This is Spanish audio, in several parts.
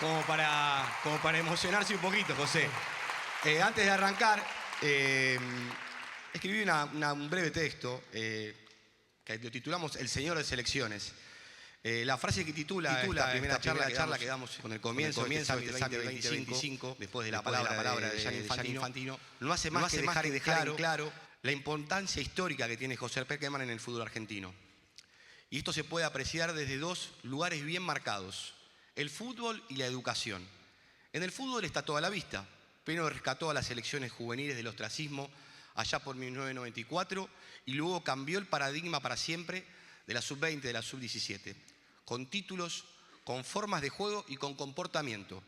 como para emocionarse un poquito, José. Antes de arrancar, escribí un breve texto que lo titulamos El Señor de Selecciones. La frase que titula esta primera charla que damos con el comienzo de este 2025, después de la palabra de Gianni Infantino, no hace más que dejar en claro la importancia histórica que tiene José Pekerman en el fútbol argentino. Y esto se puede apreciar desde dos lugares bien marcados: el fútbol y la educación. En el fútbol está toda la vista. Primero rescató a las selecciones juveniles del ostracismo allá por 1994 y luego cambió el paradigma para siempre de la sub-20, de la sub-17, con títulos, con formas de juego y con comportamiento.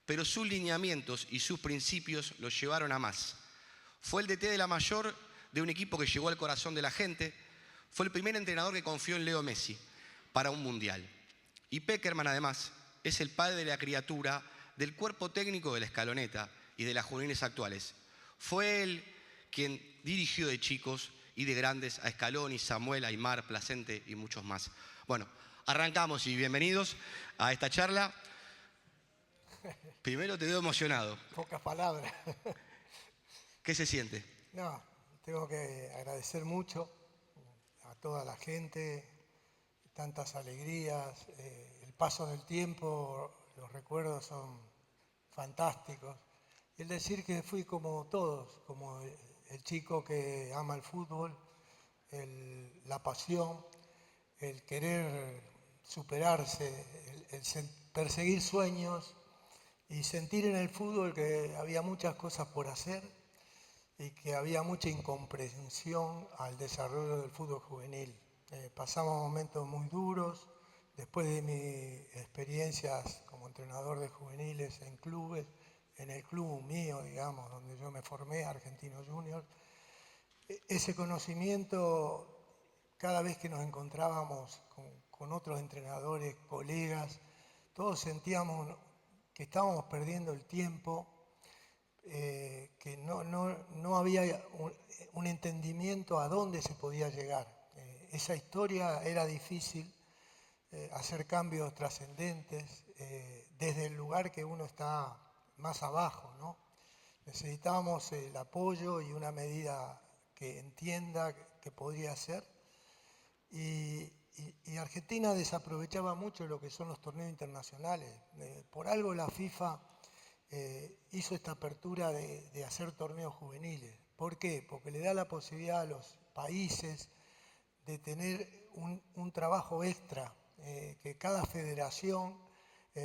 Pero sus lineamientos y sus principios los llevaron a más. Fue el DT de la mayor de un equipo que llegó al corazón de la gente. Fue el primer entrenador que confió en Leo Messi para un mundial. Y Pekerman, además, es el padre de la criatura del cuerpo técnico de la Escaloneta y de las juveniles actuales. Fue él quien dirigió de chicos y de grandes a Scaloni, Samuel, Aimar, Placente y muchos más. Bueno, arrancamos y bienvenidos a esta charla. Primero te veo emocionado. Pocas palabras. ¿Qué se siente? No, tengo que agradecer mucho a toda la gente, tantas alegrías, el paso del tiempo, los recuerdos son fantásticos. Y el decir que fui como todos, como el chico que ama el fútbol, la pasión, el querer superarse, el perseguir sueños y sentir en el fútbol que había muchas cosas por hacer y que había mucha incomprensión al desarrollo del fútbol juvenil. Pasamos momentos muy duros. Después de mis experiencias como entrenador de juveniles en clubes, en el club mío, digamos, donde yo me formé, Argentinos Juniors, ese conocimiento, cada vez que nos encontrábamos con otros entrenadores, colegas, todos sentíamos que estábamos perdiendo el tiempo, que no había un entendimiento a dónde se podía llegar. Esa historia era difícil, hacer cambios trascendentes desde el lugar que uno está más abajo, ¿no? Necesitábamos el apoyo y una medida que entienda que podría ser. Y Argentina desaprovechaba mucho lo que son los torneos internacionales. Por algo la FIFA hizo esta apertura de hacer torneos juveniles. ¿Por qué? Porque le da la posibilidad a los países de tener un trabajo extra, que cada federación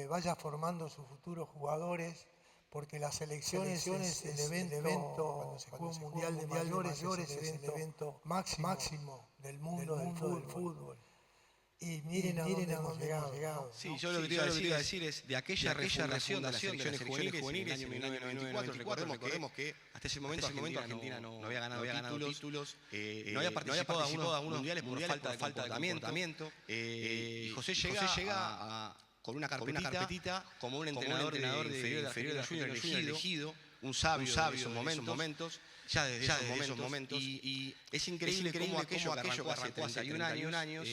vaya formando sus futuros jugadores, porque las selecciones es el evento cuando se juega un mundial de mayores, es el evento máximo del mundo del fútbol. Y miren a dónde hemos llegado. Sí, yo lo que te iba a decir es de aquella refundación de las selecciones juveniles en el año 1994. Recordemos que hasta ese momento Argentina no había ganado títulos, no había participado a algunos mundiales por falta de comportamiento. Y José llega con una carpetita como un entrenador de inferior de Junior elegido, un sabio en esos momentos, ya desde esos momentos. Y es increíble cómo aquello que arrancó hace 31 años,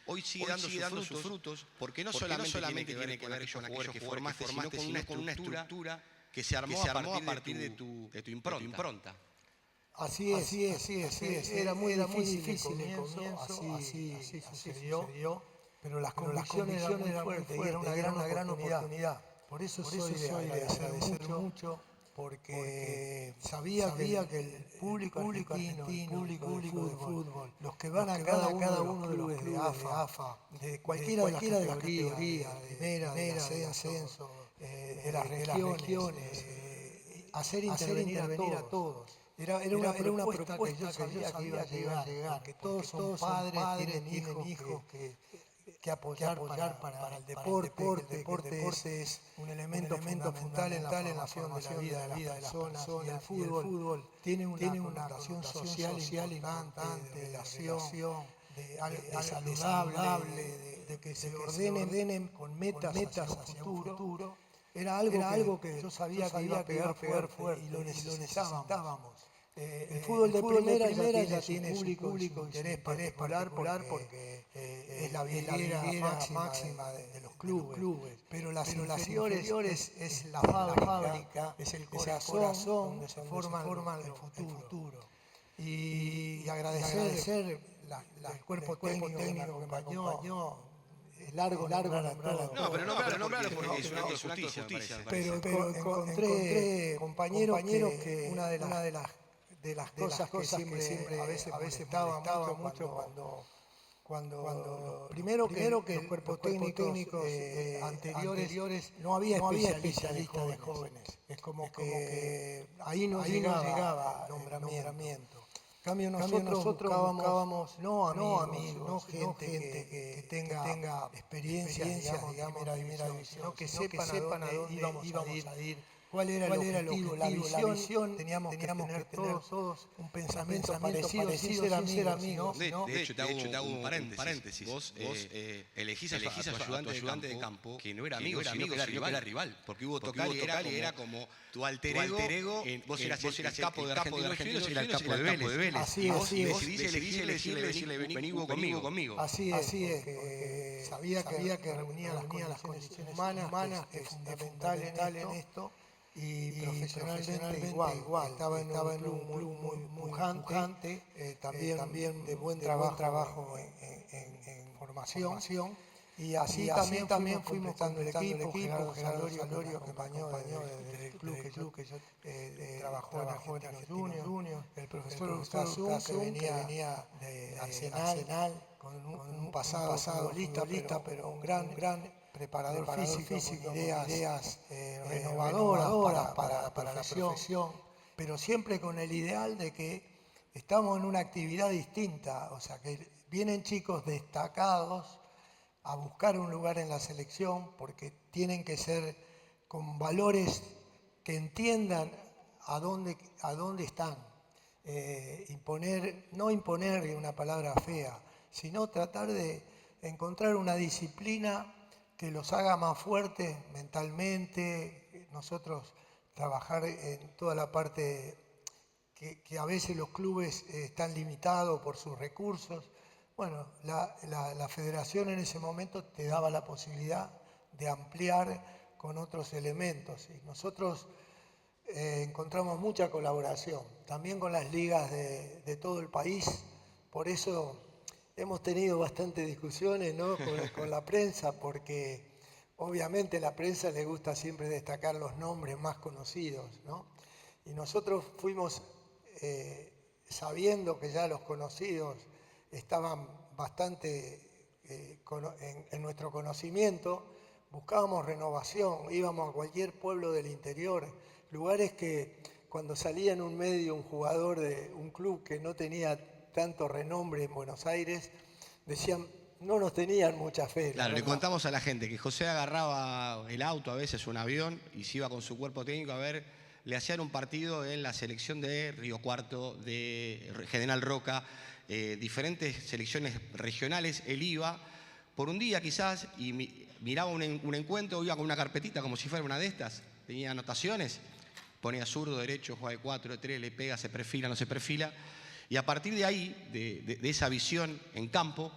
hoy sigue dando sus frutos, porque no solamente tiene que ver con aquellos que formaste, sino con una estructura que se armó a partir de tu impronta. Así es. Era muy difícil el comienzo, así sucedió, pero las condiciones eran fuertes y era una gran oportunidad. Por eso soy de agradecer mucho, porque sabía que el público argentino, el público de fútbol, los que van a cada uno de los clubes de AFA, de cualquiera de las categorías, de primera, de ascenso, de las regiones, hacer intervenir a todos. Era una propuesta que yo sabía que iba a llegar, que todos son padres, tienen hijos que apoyar para el deporte. El deporte es un elemento fundamental en la formación de la vida de las personas, y el fútbol tiene una connotación social importante, de relación, de saludable, de que se ordenen con metas hacia un futuro. Era algo que yo sabía que iba a pegar fuerte y lo necesitábamos. El fútbol de primera ya tiene su público, interés particular porque es la vidriera máxima de los clubes, pero las inferiores es la fábrica, es el corazón donde se forma el futuro. Y agradecer al cuerpo técnico que me acompañó, largo nombrar a todos. No, pero nombralo porque es una justicia, pero encontré compañeros que una de las cosas que siempre a veces molestaba mucho cuando primero que los cuerpos técnicos anteriores no había especialistas de jóvenes. Es como que ahí no llegaba nombramiento. En cambio nosotros buscábamos no amigos, no gente que tenga experiencia, digamos, primera división, sino que sepan a dónde íbamos a ir. ¿Cuál era el objetivo? La visión, teníamos que tener todos un pensamiento parecido sin ser amigos. De hecho, te hago un paréntesis. Vos elegís a tu ayudante de campo, que no era amigo, sino que era rival. Porque Hugo Tocali era como tu alter ego. Vos eras el capo de Argentinos y era el capo de Vélez. Así es. Y decidís elegirle, vení conmigo. Así es. Sabía que reunía las condiciones humanas, que es fundamental en esto. Y profesionalmente igual. Estaba en un club muy pujante, también de buen trabajo en formación. Y así también fuimos completando el equipo. Gerardo Salorio, acompañó desde el club que yo trabajó en Argentinos Juniors. El profesor Gustavo que venía de Arsenal, con un pasado futbolista, pero un gran preparador físico, ideas renovadoras para la profesión, pero siempre con el ideal de que estamos en una actividad distinta, o sea que vienen chicos destacados a buscar un lugar en la selección porque tienen que ser con valores que entiendan a dónde están. No imponer una palabra fea, sino tratar de encontrar una disciplina que los haga más fuertes mentalmente. Nosotros trabajar en toda la parte que a veces los clubes están limitados por sus recursos. Bueno, la federación en ese momento te daba la posibilidad de ampliar con otros elementos. Y nosotros encontramos mucha colaboración, también con las ligas de todo el país. Por eso hemos tenido bastantes discusiones, ¿no? con la prensa, porque obviamente la prensa le gusta siempre destacar los nombres más conocidos, ¿no? Y nosotros fuimos sabiendo que ya los conocidos estaban bastante en nuestro conocimiento, buscábamos renovación, íbamos a cualquier pueblo del interior, lugares que cuando salía en un medio un jugador de un club que no tenía tanto renombre en Buenos Aires, decían, no nos tenían mucha fe. Claro, le contamos a la gente que José agarraba el auto, a veces un avión, y se iba con su cuerpo técnico a ver, le hacían un partido en la selección de Río Cuarto, de General Roca, diferentes selecciones regionales. Él iba por un día quizás y miraba un encuentro, iba con una carpetita como si fuera una de estas, tenía anotaciones, ponía zurdo, derecho, juega de 4, de 3, le pega, se perfila, no se perfila. Y a partir de ahí, de esa visión en campo,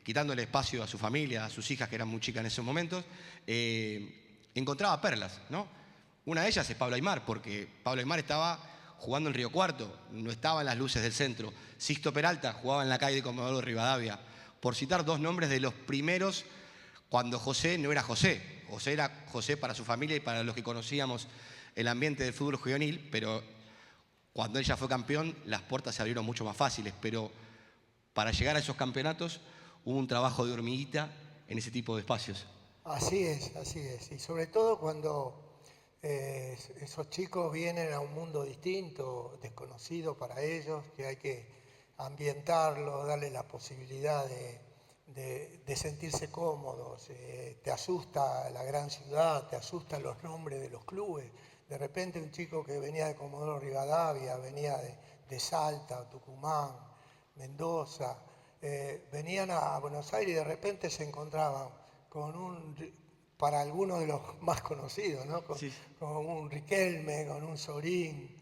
quitándole espacio a su familia, a sus hijas que eran muy chicas en esos momentos, encontraba perlas, ¿no? Una de ellas es Pablo Aimar, porque Pablo Aimar estaba jugando en Río Cuarto, no estaba en las luces del centro. Sixto Peralta jugaba en la calle de Comodoro Rivadavia, por citar dos nombres de los primeros cuando José no era José. José era José para su familia y para los que conocíamos el ambiente del fútbol juvenil, pero cuando ella fue campeón, las puertas se abrieron mucho más fáciles, pero para llegar a esos campeonatos hubo un trabajo de hormiguita en ese tipo de espacios. Así es. Y sobre todo cuando esos chicos vienen a un mundo distinto, desconocido para ellos, que hay que ambientarlos, darles la posibilidad de sentirse cómodos. Te asusta la gran ciudad, te asustan los nombres de los clubes. De repente un chico que venía de Comodoro Rivadavia, venía de Salta, Tucumán, Mendoza, venían a Buenos Aires y de repente se encontraban con para algunos de los más conocidos, ¿no? Con un Riquelme, con un Sorín,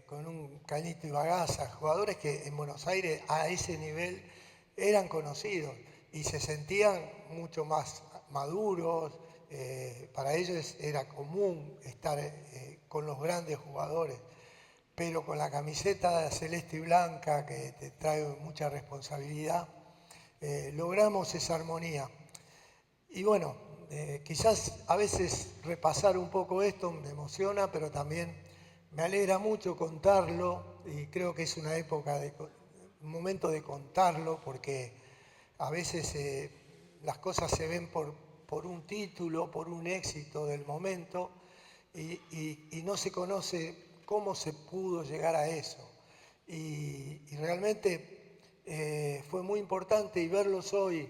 con un Canito Ibagaza, jugadores que en Buenos Aires a ese nivel eran conocidos y se sentían mucho más maduros. Para ellos era común estar con los grandes jugadores, pero con la camiseta celeste y blanca, que te trae mucha responsabilidad, logramos esa armonía. Y bueno, quizás a veces repasar un poco esto me emociona, pero también me alegra mucho contarlo, y creo que es una época, un momento de contarlo, porque a veces las cosas se ven por un título, por un éxito del momento, y no se conoce cómo se pudo llegar a eso. Y realmente fue muy importante, y verlos hoy,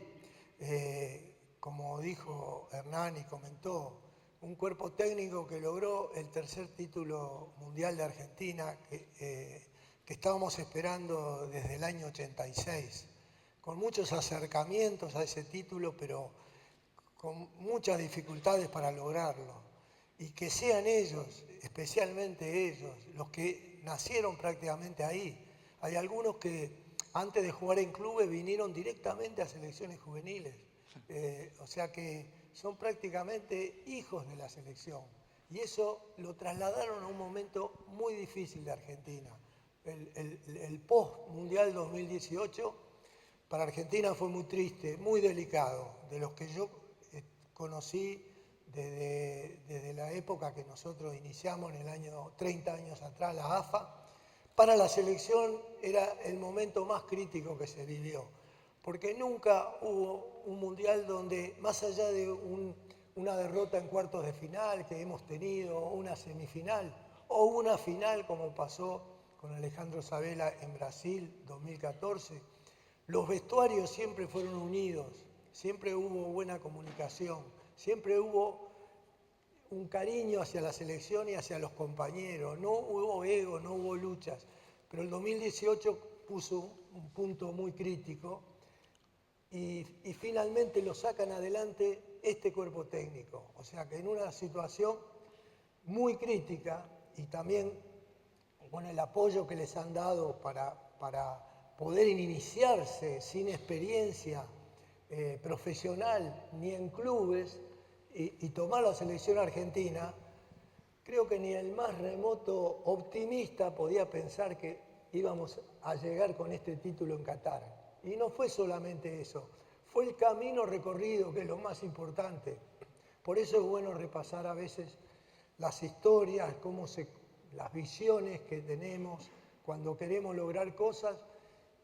como dijo Hernán y comentó, un cuerpo técnico que logró el tercer título mundial de Argentina, que estábamos esperando desde el año 86, con muchos acercamientos a ese título, pero con muchas dificultades para lograrlo. Y que sean ellos, especialmente ellos, los que nacieron prácticamente ahí. Hay algunos que antes de jugar en clubes vinieron directamente a selecciones juveniles. O sea que son prácticamente hijos de la selección. Y eso lo trasladaron a un momento muy difícil de Argentina. El post-Mundial 2018 para Argentina fue muy triste, muy delicado. De los que yo conocí desde la época que nosotros iniciamos en el año 30 años atrás, la AFA, para la selección era el momento más crítico que se vivió, porque nunca hubo un mundial donde, más allá de una derrota en cuartos de final que hemos tenido, una semifinal o una final como pasó con Alejandro Sabella en Brasil 2014, los vestuarios siempre fueron unidos, siempre hubo buena comunicación, siempre hubo un cariño hacia la selección y hacia los compañeros, no hubo ego, no hubo luchas, pero el 2018 puso un punto muy crítico y finalmente lo sacan adelante este cuerpo técnico, o sea que en una situación muy crítica y también con el apoyo que les han dado para poder iniciarse sin experiencia profesional ni en clubes y tomar la selección argentina, creo que ni el más remoto optimista podía pensar que íbamos a llegar con este título en Qatar. Y no fue solamente eso, fue el camino recorrido, que es lo más importante. Por eso es bueno repasar a veces las historias, las visiones que tenemos cuando queremos lograr cosas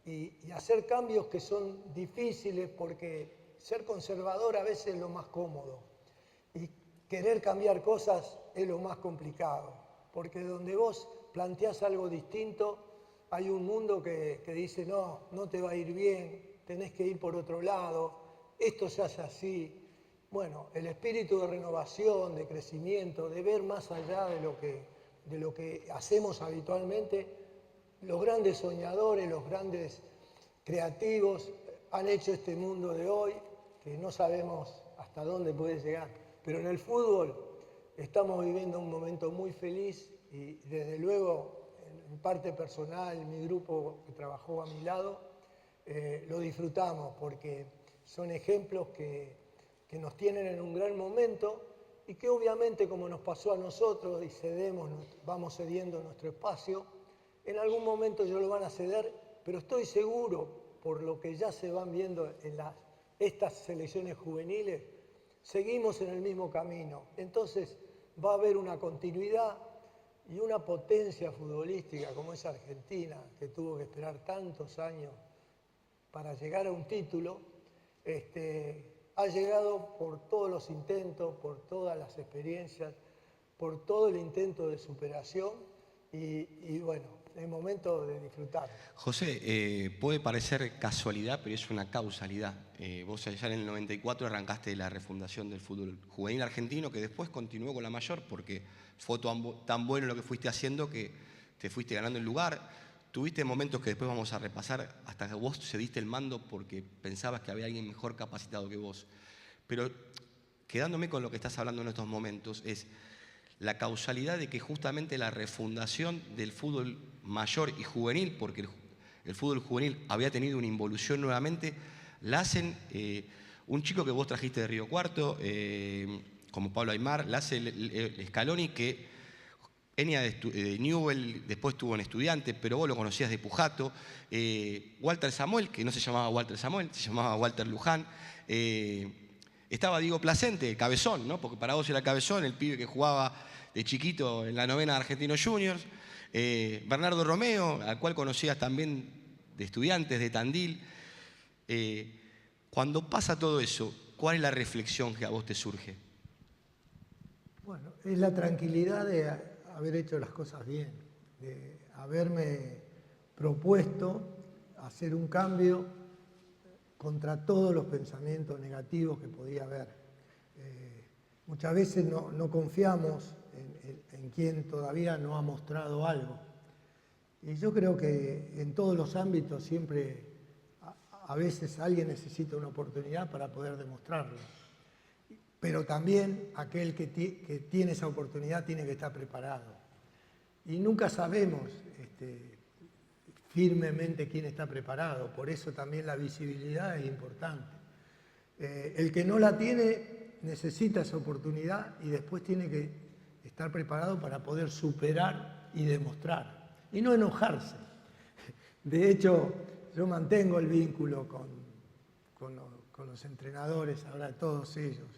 y hacer cambios que son difíciles, porque ser conservador a veces es lo más cómodo y querer cambiar cosas es lo más complicado, porque donde vos planteás algo distinto hay un mundo que dice no te va a ir bien, tenés que ir por otro lado, esto se hace así. Bueno, el espíritu de renovación, de crecimiento, de ver más allá de lo que hacemos habitualmente, los grandes soñadores, los grandes creativos han hecho este mundo de hoy, que no sabemos hasta dónde puede llegar. Pero en el fútbol estamos viviendo un momento muy feliz y desde luego, en parte personal, mi grupo que trabajó a mi lado, lo disfrutamos porque son ejemplos que nos tienen en un gran momento y que obviamente, como nos pasó a nosotros y vamos cediendo nuestro espacio, en algún momento ellos lo van a ceder, pero estoy seguro, por lo que ya se van viendo en estas selecciones juveniles, seguimos en el mismo camino. Entonces va a haber una continuidad y una potencia futbolística como es Argentina, que tuvo que esperar tantos años para llegar a un título, ha llegado por todos los intentos, por todas las experiencias, por todo el intento de superación y bueno, es momento de disfrutar. José, puede parecer casualidad, pero es una causalidad. Vos allá en el 94 arrancaste la refundación del fútbol juvenil argentino, que después continuó con la mayor, porque fue tan bueno lo que fuiste haciendo que te fuiste ganando el lugar. Tuviste momentos que después vamos a repasar, hasta que vos cediste el mando porque pensabas que había alguien mejor capacitado que vos. Pero quedándome con lo que estás hablando en estos momentos, es la causalidad de que justamente la refundación del fútbol mayor y juvenil, porque el fútbol juvenil había tenido una involución nuevamente, la hacen un chico que vos trajiste de Río Cuarto, como Pablo Aymar, la hace el Scaloni, que Enia de Newell, después estuvo en Estudiantes, pero vos lo conocías de Pujato, Walter Samuel, que no se llamaba Walter Samuel, se llamaba Walter Luján, estaba Diego Placente, cabezón, ¿no? Porque para vos era cabezón, el pibe que jugaba de chiquito en la novena de Argentinos Juniors, Bernardo Romeo, al cual conocías también de Estudiantes, de Tandil. Cuando pasa todo eso, ¿cuál es la reflexión que a vos te surge? Bueno, es la tranquilidad de haber hecho las cosas bien, de haberme propuesto hacer un cambio contra todos los pensamientos negativos que podía haber. Muchas veces no confiamos en quien todavía no ha mostrado algo. Y yo creo que en todos los ámbitos siempre, a veces alguien necesita una oportunidad para poder demostrarlo. Pero también aquel que tiene esa oportunidad tiene que estar preparado. Y nunca sabemos firmemente quién está preparado, por eso también la visibilidad es importante. El que no la tiene necesita esa oportunidad y después tiene que estar preparado para poder superar y demostrar, y no enojarse. De hecho, yo mantengo el vínculo con los entrenadores, ahora todos ellos,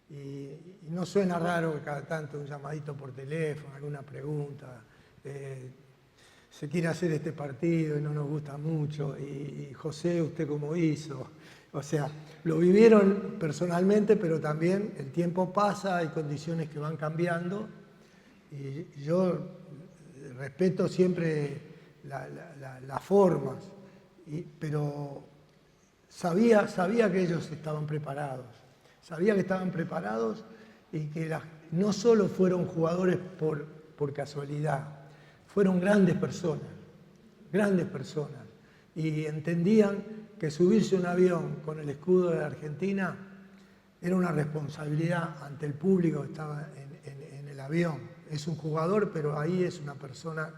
y no suena raro que cada tanto un llamadito por teléfono, alguna pregunta, se quiere hacer este partido y no nos gusta mucho, y José, ¿usted cómo hizo? O sea, lo vivieron personalmente, pero también el tiempo pasa, hay condiciones que van cambiando, y yo respeto siempre las formas, pero sabía que ellos estaban preparados. Sabía que estaban preparados y que no solo fueron jugadores por casualidad, fueron grandes personas, y entendían que subirse a un avión con el escudo de la Argentina era una responsabilidad ante el público que estaba en el avión. Es un jugador, pero ahí es una persona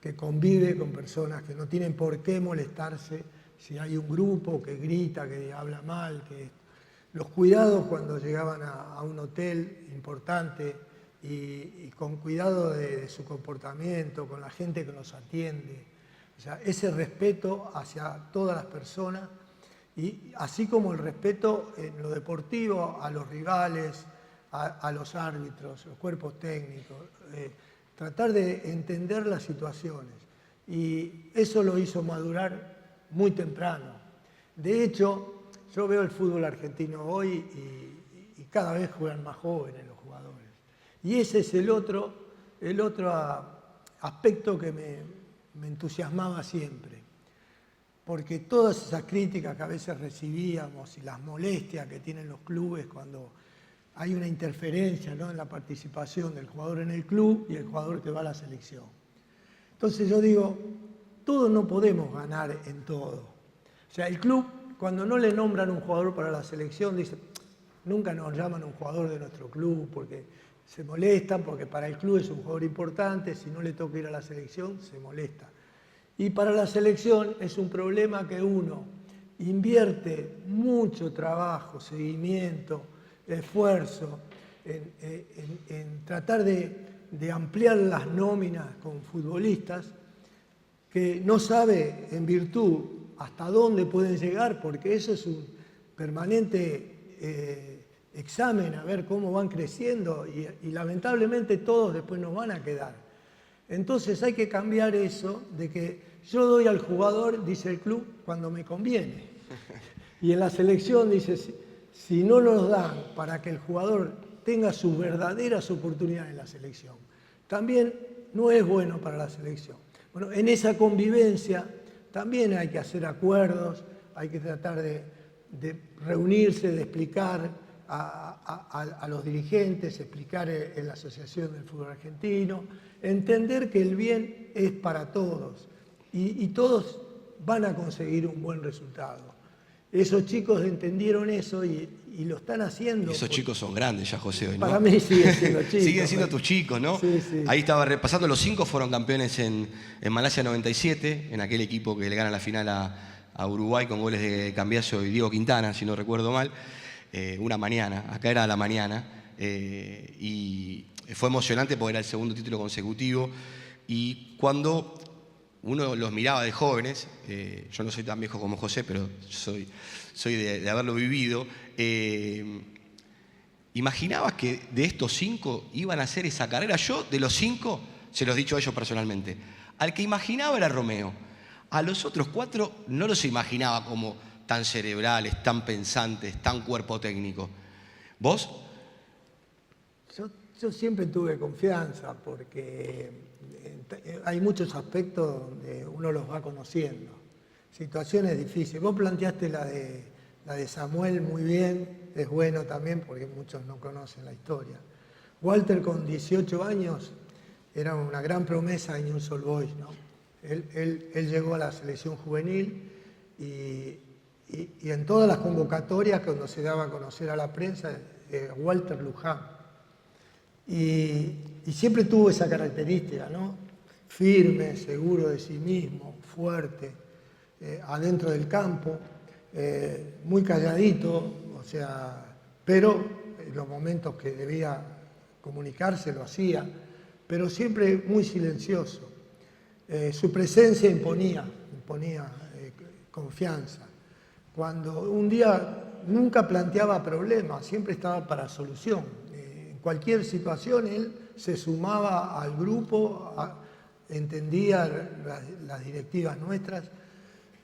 que convive con personas que no tienen por qué molestarse si hay un grupo que grita, que habla mal, los cuidados cuando llegaban a un hotel importante y con cuidado de su comportamiento, con la gente que los atiende. O sea, ese respeto hacia todas las personas, y así como el respeto en lo deportivo a los rivales, a los árbitros, los cuerpos técnicos, tratar de entender las situaciones. Y eso lo hizo madurar muy temprano. De hecho, yo veo el fútbol argentino hoy y cada vez juegan más jóvenes los jugadores. Y ese es el otro aspecto que me entusiasmaba siempre. Porque todas esas críticas que a veces recibíamos y las molestias que tienen los clubes cuando hay una interferencia, ¿no?, en la participación del jugador en el club y el jugador que va a la selección. Entonces yo digo, todos no podemos ganar en todo. O sea, el club, cuando no le nombran un jugador para la selección, dice, nunca nos llaman un jugador de nuestro club porque se molestan, porque para el club es un jugador importante, si no le toca ir a la selección, se molesta. Y para la selección es un problema que uno invierte mucho trabajo, seguimiento, esfuerzo en tratar de ampliar las nóminas con futbolistas que no sabe en virtud hasta dónde pueden llegar, porque eso es un permanente examen a ver cómo van creciendo y lamentablemente todos después nos van a quedar. Entonces hay que cambiar eso de que yo doy al jugador, dice el club, cuando me conviene. Y en la selección dice, si no nos dan para que el jugador tenga sus verdaderas oportunidades en la selección, también no es bueno para la selección. Bueno, en esa convivencia también hay que hacer acuerdos, hay que tratar de reunirse, de explicar a los dirigentes, explicar en la Asociación del Fútbol Argentino, entender que el bien es para todos y todos van a conseguir un buen resultado. esos chicos entendieron eso y lo están haciendo. Esos chicos son grandes ya, José, hoy, ¿no? Para mí siguen siendo chicos. Siguen siendo tus chicos, ¿no? Sí, sí. Ahí estaba repasando, los 5 fueron campeones en Malasia 97, en aquel equipo que le gana la final a Uruguay con goles de Cambiaso y Diego Quintana, si no recuerdo mal. Una mañana, acá era la mañana, y fue emocionante porque era el segundo título consecutivo. Y cuando uno los miraba de jóvenes, yo no soy tan viejo como José, pero soy de haberlo vivido, ¿imaginabas que de estos 5 iban a hacer esa carrera? Yo, de los 5, se los he dicho a ellos personalmente, al que imaginaba era Romeo. A los otros 4 no los imaginaba como tan cerebrales, tan pensantes, tan cuerpo técnico. ¿Vos? Yo siempre tuve confianza porque hay muchos aspectos donde uno los va conociendo. Situaciones difíciles. Vos planteaste la de Samuel muy bien, es bueno también porque muchos no conocen la historia. Walter con 18 años era una gran promesa en Newell's Old Boys, ¿no? Él llegó a la selección juvenil y en todas las convocatorias cuando se daba a conocer a la prensa, Walter Luján. Y siempre tuvo esa característica, ¿no? Firme, seguro de sí mismo, fuerte, adentro del campo, muy calladito, o sea, pero en los momentos que debía comunicarse lo hacía, pero siempre muy silencioso. Su presencia imponía confianza. Cuando un día nunca planteaba problemas, siempre estaba para solución. En cualquier situación él se sumaba al grupo, entendía las directivas nuestras,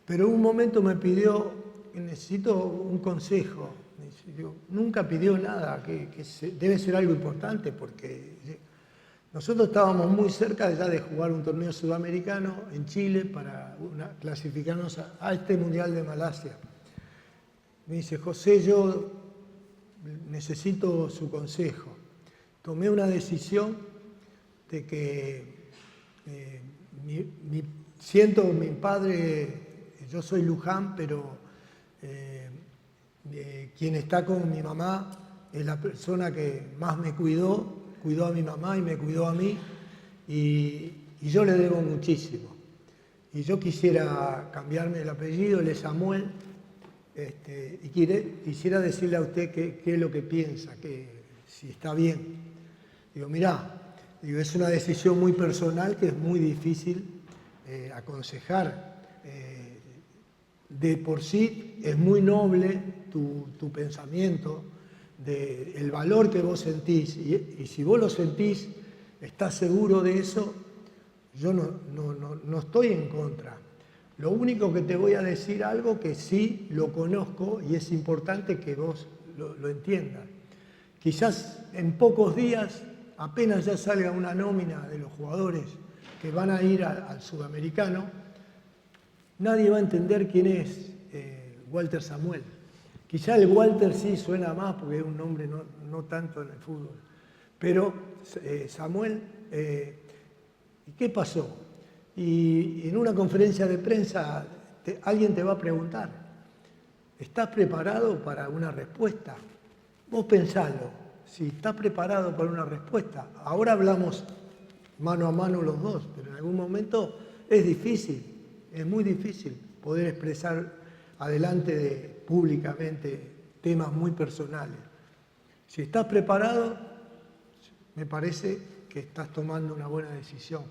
pero en un momento me pidió, necesito un consejo. Nunca pidió nada, que debe ser algo importante porque nosotros estábamos muy cerca ya de jugar un torneo sudamericano en Chile para clasificarnos a este Mundial de Malasia. Me dice, José, yo necesito su consejo. Tomé una decisión de que siento mi padre, yo soy Luján, pero quien está con mi mamá es la persona que más me cuidó a mi mamá y me cuidó a mí, y yo le debo muchísimo. Y yo quisiera cambiarme el apellido, él es Samuel, y quisiera decirle a usted qué es lo que piensa, si está bien. Digo, mirá, es una decisión muy personal que es muy difícil aconsejar. De por sí es muy noble tu pensamiento, el valor que vos sentís, y si vos lo sentís, estás seguro de eso, yo no estoy en contra. Lo único que te voy a decir algo que sí lo conozco y es importante que vos lo entiendas. Quizás en pocos días, apenas ya salga una nómina de los jugadores que van a ir al sudamericano, nadie va a entender quién es Walter Samuel. Quizá el Walter sí suena más porque es un nombre no tanto en el fútbol. Pero Samuel, ¿qué pasó? Y en una conferencia de prensa alguien te va a preguntar, ¿estás preparado para una respuesta? Vos pensalo, si estás preparado para una respuesta. Ahora hablamos mano a mano los dos, pero en algún momento es difícil, es muy difícil poder expresar adelante públicamente temas muy personales. Si estás preparado, me parece que estás tomando una buena decisión.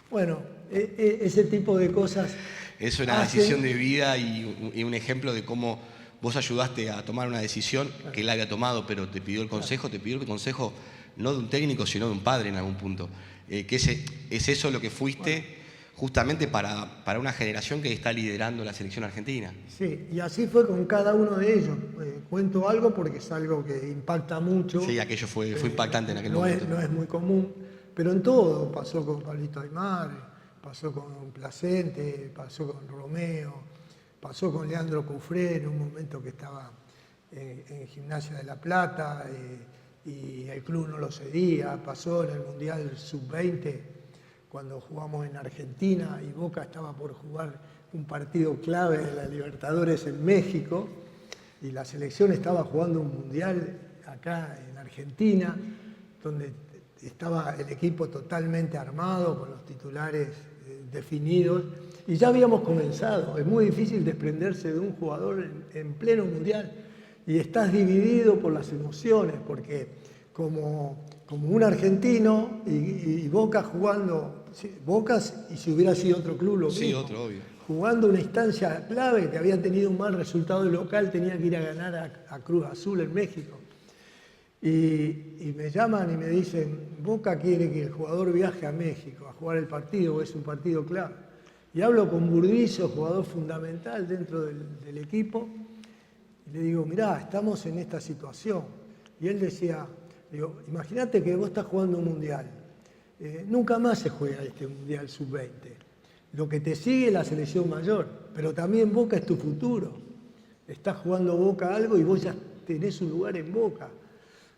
Bueno, ese tipo de cosas... Es una decisión de vida y un ejemplo de cómo vos ayudaste a tomar una decisión que él había tomado, pero te pidió el consejo, no de un técnico, sino de un padre en algún punto. Que es eso lo que fuiste justamente para una generación que está liderando la selección argentina. Sí, y así fue con cada uno de ellos. Cuento algo porque es algo que impacta mucho. Sí, aquello fue impactante en aquel momento. No es muy común, pero en todo. Pasó con Pablito Aymar, pasó con Placente, pasó con Romeo, pasó con Leandro Cufré en un momento que estaba en Gimnasia de La Plata y el club no lo cedía. Pasó en el Mundial Sub-20 cuando jugamos en Argentina y Boca estaba por jugar un partido clave de la Libertadores en México y la selección estaba jugando un mundial acá en Argentina, donde estaba el equipo totalmente armado, con los titulares definidos, y ya habíamos comenzado. Es muy difícil desprenderse de un jugador en pleno mundial, y estás dividido por las emociones, porque como un argentino y Boca jugando, Boca y si hubiera sido otro club lo mismo. Sí, otro, obvio. Jugando una instancia clave, que había tenido un mal resultado local, tenía que ir a ganar a Cruz Azul en México. Y me llaman y me dicen, Boca quiere que el jugador viaje a México a jugar el partido, es un partido clave. Y hablo con Burdizo, jugador fundamental dentro del equipo, y le digo, mirá, estamos en esta situación. Y él decía, digo, imagínate que vos estás jugando un mundial. Nunca más se juega este mundial sub-20. Lo que te sigue es la selección mayor, pero también Boca es tu futuro. Estás jugando Boca algo y vos ya tenés un lugar en Boca.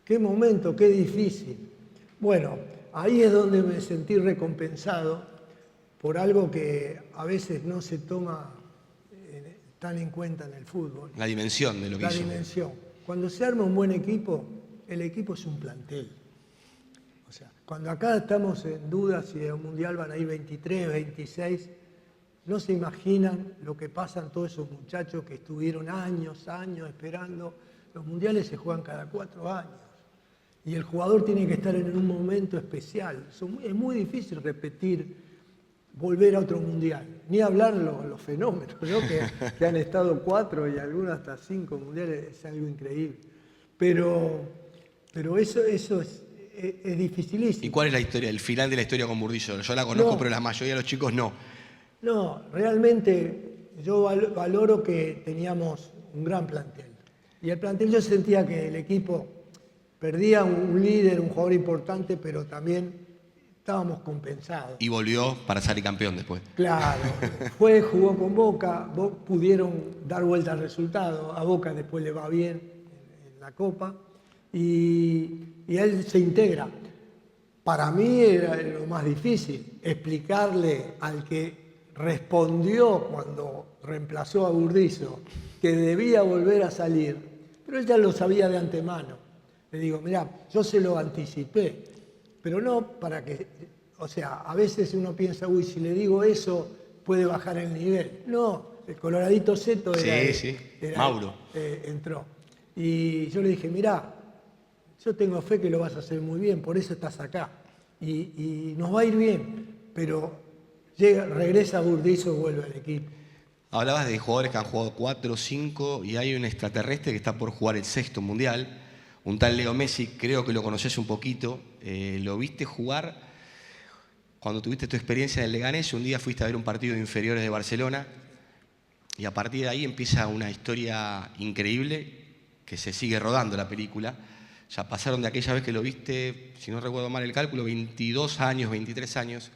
Qué momento, qué difícil. Bueno, ahí es donde me sentí recompensado por algo que a veces no se toma tan en cuenta en el fútbol. La dimensión de lo que hizo. La dimensión. Cuando se arma un buen equipo, el equipo es un plantel. O sea, cuando acá estamos en duda si en un mundial van a ir 23, 26, no se imaginan lo que pasan todos esos muchachos que estuvieron años esperando. Los mundiales se juegan cada 4 años. Y el jugador tiene que estar en un momento especial. Es muy difícil repetir, volver a otro mundial. Ni hablar los fenómenos, ¿no? que han estado 4 y algunos hasta 5 mundiales, es algo increíble. Pero eso es dificilísimo. ¿Y cuál es la historia, el final de la historia con Burdizo? Yo la conozco, pero la mayoría de los chicos no. No, realmente yo valoro que teníamos un gran plantel. Y el plantel, yo sentía que el equipo perdía un líder, un jugador importante, pero también estábamos compensados. Y volvió para salir campeón después. Claro, jugó con Boca, pudieron dar vuelta al resultado, a Boca después le va bien en la Copa, y él se integra. Para mí era lo más difícil, explicarle al que respondió cuando reemplazó a Burdizo que debía volver a salir, pero él ya lo sabía de antemano. Le digo, mirá, yo se lo anticipé, pero no para que, o sea, a veces uno piensa, uy, si le digo eso puede bajar el nivel. No, el coloradito Seto era Mauro. Entró. Y yo le dije, mirá, yo tengo fe que lo vas a hacer muy bien, por eso estás acá. Y nos va a ir bien, pero regresa Burdizo y vuelve al equipo. Hablabas de jugadores que han jugado 4 o 5 y hay un extraterrestre que está por jugar el 6º mundial, un tal Leo Messi, creo que lo conoces un poquito, lo viste jugar cuando tuviste tu experiencia en el Leganés, un día fuiste a ver un partido de inferiores de Barcelona y a partir de ahí empieza una historia increíble que se sigue rodando la película. Ya pasaron de aquella vez que lo viste, si no recuerdo mal el cálculo, 22 años, 23 años.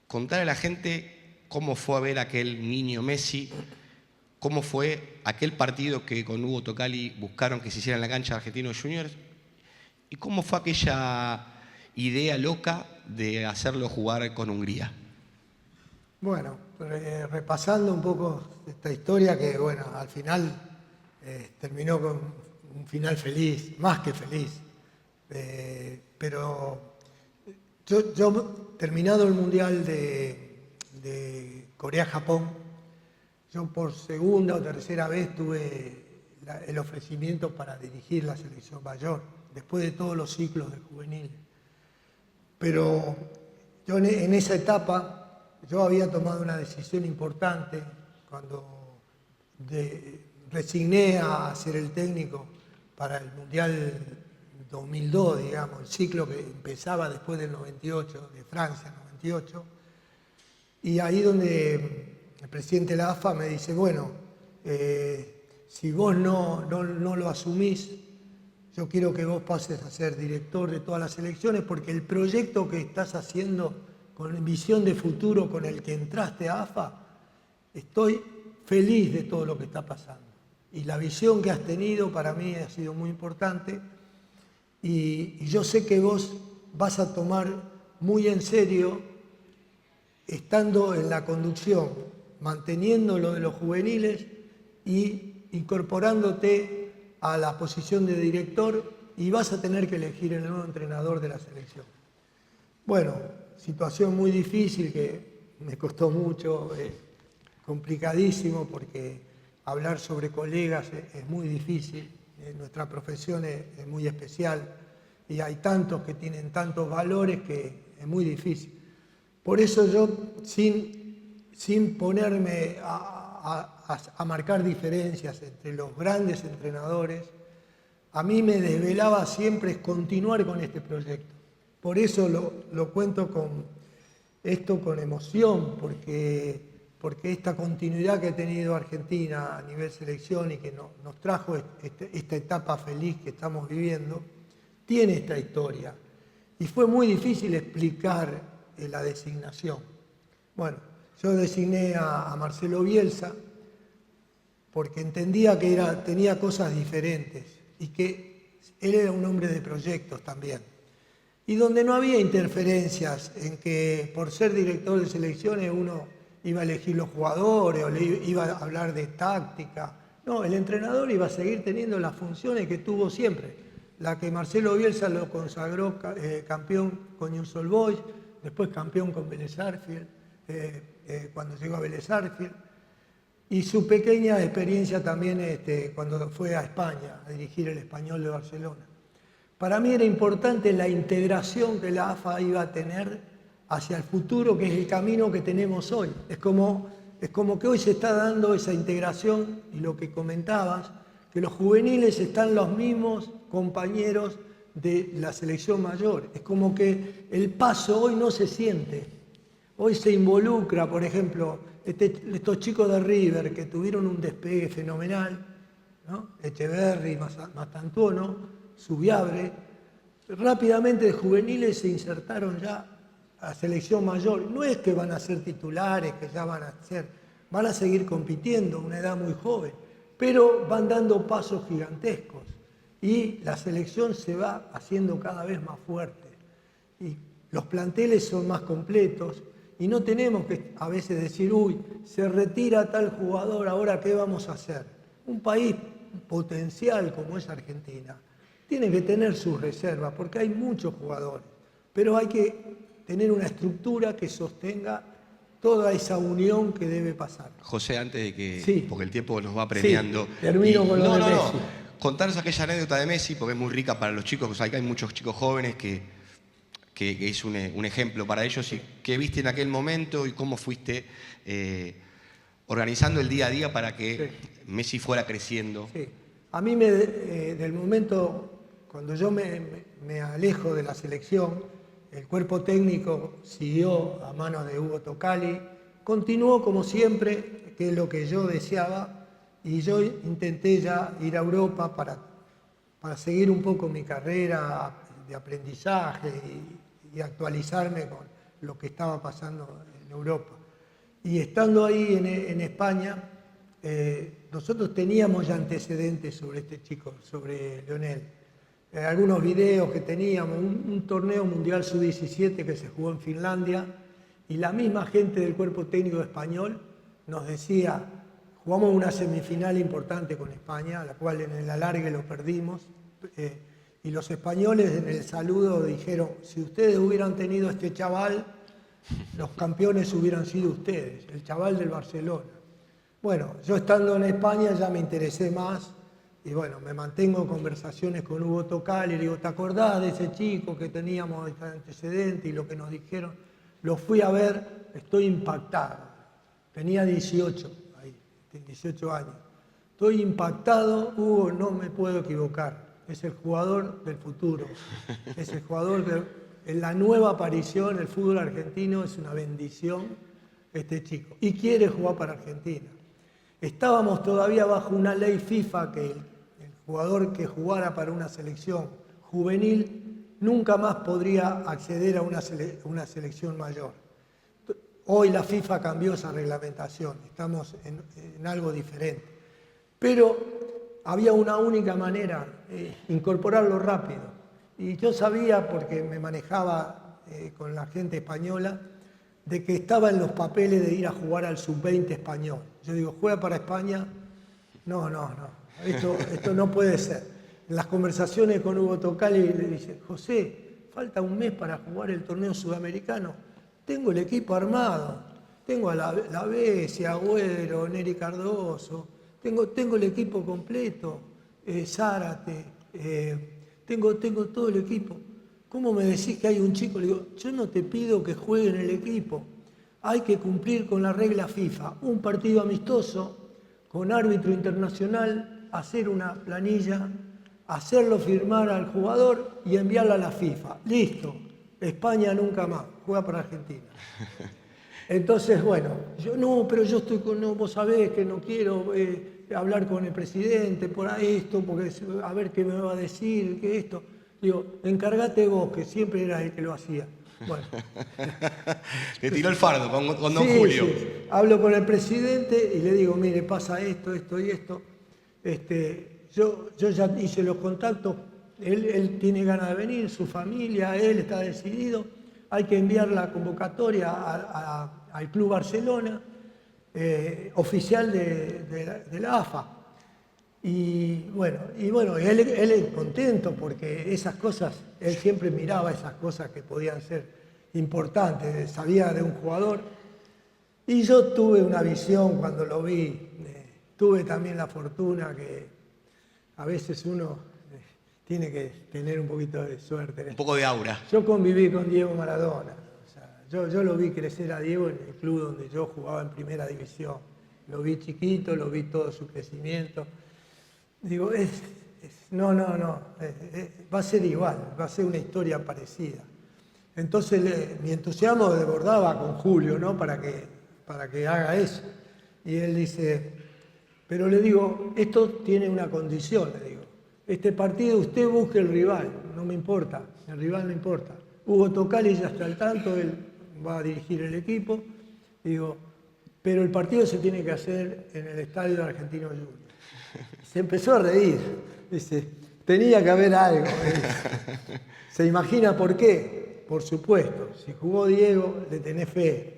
Contar a la gente cómo fue a ver aquel niño Messi, cómo fue aquel partido que con Hugo Tocali buscaron que se hiciera en la cancha de Argentinos Juniors y cómo fue aquella idea loca de hacerlo jugar con Hungría. Bueno, repasando un poco esta historia que, bueno, al final terminó con un final feliz, más que feliz. Pero yo terminado el Mundial de Corea-Japón, yo por segunda o tercera vez tuve el ofrecimiento para dirigir la selección mayor, después de todos los ciclos de juvenil. Pero yo en esa etapa, yo había tomado una decisión importante cuando resigné a ser el técnico para el Mundial 2002, digamos, el ciclo que empezaba después del 98, de Francia, 98. Y ahí donde el presidente de la AFA me dice, bueno, si vos no lo asumís, yo quiero que vos pases a ser director de todas las elecciones porque el proyecto que estás haciendo con visión de futuro con el que entraste a AFA, estoy feliz de todo lo que está pasando. Y la visión que has tenido para mí ha sido muy importante y yo sé que vos vas a tomar muy en serio, estando en la conducción manteniendo lo de los juveniles y incorporándote a la posición de director y vas a tener que elegir el nuevo entrenador de la selección. Bueno, situación muy difícil que me costó mucho, complicadísimo porque hablar sobre colegas es muy difícil, nuestra profesión es muy especial y hay tantos que tienen tantos valores que es muy difícil. Por eso yo, sin ponerme a marcar diferencias entre los grandes entrenadores, a mí me desvelaba siempre es continuar con este proyecto. Por eso lo cuento con emoción, porque esta continuidad que ha tenido Argentina a nivel selección y que nos trajo esta etapa feliz que estamos viviendo, tiene esta historia. Y fue muy difícil explicar la designación. Bueno, yo designé a Marcelo Bielsa porque entendía que tenía cosas diferentes y que él era un hombre de proyectos también. Y donde no había interferencias en que por ser director de selecciones uno iba a elegir los jugadores o le iba a hablar de táctica. No, el entrenador iba a seguir teniendo las funciones que tuvo siempre. La que Marcelo Bielsa lo consagró campeón con Newell's Old Boys, después campeón con Vélez Sarsfield, cuando llegó a Vélez Sarsfield. Y su pequeña experiencia también cuando fue a España a dirigir el Español de Barcelona. Para mí era importante la integración que la AFA iba a tener hacia el futuro, que es el camino que tenemos hoy. Es como que hoy se está dando esa integración, y lo que comentabas, que los juveniles están los mismos compañeros de la selección mayor. Es como que el paso hoy no se siente. Hoy se involucra, por ejemplo, estos chicos de River que tuvieron un despegue fenomenal, ¿no? Echeverri, Mastantuono, Subiabre, rápidamente de juveniles se insertaron ya a selección mayor. No es que van a ser titulares, que ya van a seguir compitiendo a una edad muy joven, pero van dando pasos gigantescos y la selección se va haciendo cada vez más fuerte. Y los planteles son más completos y no tenemos que a veces decir, uy, se retira tal jugador, ahora ¿qué vamos a hacer? Un país potencial como es Argentina tiene que tener sus reservas, porque hay muchos jugadores, pero hay que tener una estructura que sostenga toda esa unión que debe pasar. José, antes de que, sí, porque el tiempo nos va apremiando. Sí, termino con lo de Messi. Contanos aquella anécdota de Messi, porque es muy rica para los chicos, o sea, hay muchos chicos jóvenes que es un ejemplo para ellos, y qué viste en aquel momento y cómo fuiste organizando el día a día para que Messi fuera creciendo. Sí. A mí del momento, cuando yo me alejo de la selección, el cuerpo técnico siguió a manos de Hugo Tocali, continuó como siempre, que es lo que yo deseaba, y yo intenté ya ir a Europa para seguir un poco mi carrera de aprendizaje y actualizarme con lo que estaba pasando en Europa. Y estando ahí en España, nosotros teníamos ya antecedentes sobre este chico, sobre Lionel. Algunos videos que teníamos, un torneo mundial sub-17 que se jugó en Finlandia, y la misma gente del cuerpo técnico español nos decía, jugamos una semifinal importante con España, la cual en el alargue lo perdimos, y los españoles en el saludo dijeron, si ustedes hubieran tenido a este chaval, los campeones hubieran sido ustedes, el chaval del Barcelona. Bueno, yo estando en España ya me interesé más, y bueno, me mantengo en conversaciones con Hugo Tocali, y le digo, ¿te acordás de ese chico que teníamos este antecedente y lo que nos dijeron? Lo fui a ver, estoy impactado. Tenía 18 años. Estoy impactado, Hugo, no me puedo equivocar. Es el jugador del futuro. Es el jugador en la nueva aparición, el fútbol argentino es una bendición, este chico. Y quiere jugar para Argentina. Estábamos todavía bajo una ley FIFA que el jugador que jugara para una selección juvenil nunca más podría acceder a una selección mayor. Hoy la FIFA cambió esa reglamentación, estamos en algo diferente. Pero había una única manera, incorporarlo rápido. Y yo sabía, porque me manejaba con la gente española, de que estaba en los papeles de ir a jugar al sub-20 español. Yo digo, ¿juega para España? No, esto no puede ser. En las conversaciones con Hugo Tocali le dice, José, falta un mes para jugar el torneo sudamericano. Tengo el equipo armado. Tengo a la Bessi, Agüero, Neri Cardoso. Tengo el equipo completo. Zárate. Tengo todo el equipo. ¿Cómo me decís que hay un chico? Le digo, yo no te pido que juegue en el equipo. Hay que cumplir con la regla FIFA. Un partido amistoso con árbitro internacional, hacer una planilla, hacerlo firmar al jugador y enviarla a la FIFA. Listo. España nunca más. Juega para Argentina. Entonces, bueno, pero yo estoy con... No, vos sabés que no quiero hablar con el presidente por esto, porque a ver qué me va a decir, que esto... Digo, encárgate vos, que siempre eras el que lo hacía. Bueno. Le tiró el fardo con don Julio. Sí. Hablo con el presidente y le digo, mire, pasa esto y esto. Yo ya hice los contactos, él tiene ganas de venir, su familia, él está decidido. Hay que enviar la convocatoria al Club Barcelona, oficial de la AFA. Y bueno, él es contento porque esas cosas, él siempre miraba esas cosas que podían ser importantes, sabía de un jugador. Y yo tuve una visión cuando lo vi, tuve también la fortuna que a veces uno tiene que tener un poquito de suerte. Un poco de aura. Yo conviví con Diego Maradona, o sea, yo lo vi crecer a Diego en el club donde yo jugaba en primera división. Lo vi chiquito, lo vi todo su crecimiento. Digo, va a ser igual, va a ser una historia parecida. Entonces mi entusiasmo desbordaba con Julio, ¿no? Para que haga eso. Y él dice, pero le digo, esto tiene una condición, le digo. Este partido usted busque el rival, no me importa, el rival no importa. Hugo Tocali ya está al tanto, él va a dirigir el equipo. Digo, pero el partido se tiene que hacer en el estadio de Argentino Juniors. Se empezó a reír, dice, tenía que haber algo. ¿Se imagina por qué? Por supuesto, si jugó Diego, le tenés fe.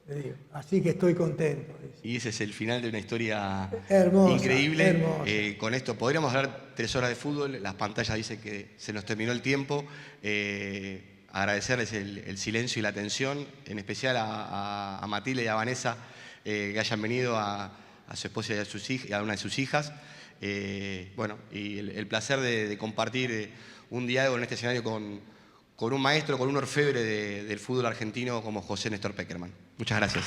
Le digo, así que estoy contento. Dice. Y ese es el final de una historia hermosa, increíble. Hermosa. Con esto podríamos hablar 3 horas de fútbol, las pantallas dicen que se nos terminó el tiempo. Agradecerles el silencio y la atención, en especial a Matilde y a Vanessa, que hayan venido a su esposa y a una de sus hijas. Bueno, y el placer de compartir un diálogo en este escenario con un maestro, con un orfebre del fútbol argentino como José Néstor Pekerman. Muchas gracias.